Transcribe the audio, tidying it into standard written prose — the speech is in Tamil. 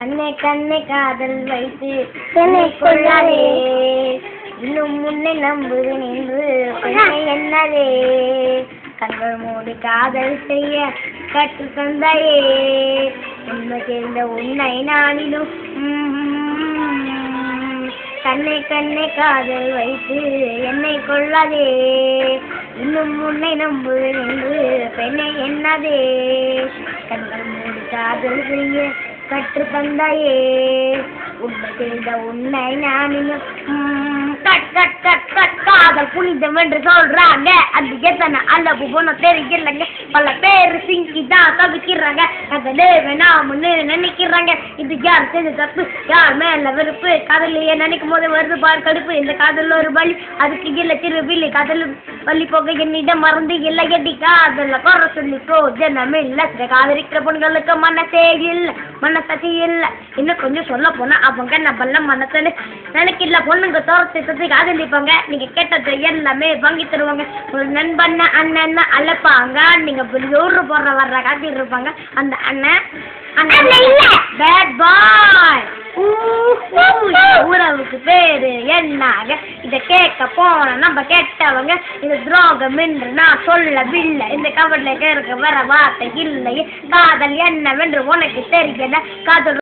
கண்ணே கண்ணே காதல் வைத்து என்னை கொள்ளாதே, இன்னும் முன்னே நம்புது நின்று பெண்ணை என்னதே, கண்கள் மூடி காதல் செய்ய கற்று தந்தாயே, உண்மை தெரிந்த உன்னை நானிலும் கண்ணே கண்ணே காதல் வைத்து என்னை கொள்ளாதே, இன்னும் முன்னை நம்புது நின்று பெண்ணை என்னதே, கண்கள் மூடி காதல் செய்ய கற்று தந்தாயே, உண்மை தெரிந்த உன்னை நானிலும் காதல் புனிதம் என்று சொல்றாங்க. அது எத்தனை அளவு போன தெரியலங்க. பல பேர் சிங்கி தான் தவிக்கிறாங்க. காதலே வேணாம்னு நினைக்கிறாங்க. இது யார் செஞ்ச தப்பு, யார் மேல வெறுப்பு, காதலையே நினைக்கும் போது வருது பார் கடுப்பு. இந்த காதல் ஒரு வழி, அதுக்கு இல்லை திருவிழி. காதல் வழி போக என்னிடம் மறந்து இல்லை எடி. காதல குறை சொல்லி பிரோஜனம் இல்லை. சில காதலிக்கிற பொண்களுக்கு மனசே இல்லை, மனசாட்சி இல்லை. இன்னும் கொஞ்சம் சொல்ல போனா அவங்க நம்மள மனசுல நினைக்கல. பொண்ணுங்க தோரத்தை காதலிப்பாங்க. நீங்க கேட்டது எல்லாமே வாங்கி தருவாங்க. ஒரு நண்பன் அண்ணன் அழைப்பாங்க. நீங்க வெளியூர் போற வர்ற காட்டிட்டு இருப்பாங்க. அந்த அண்ணன் பேட் பாய். உறவுக்கு பேரு என்னாக இத கேட்க போன நம்ம கேட்டவங்க. இது துரோகம் என்று நான் சொல்லவில்லை. இந்த கவலை கேட்க வர வார்த்தை இல்லையே. காதல் என்னவென்று உனக்கு தெரியல. காதல்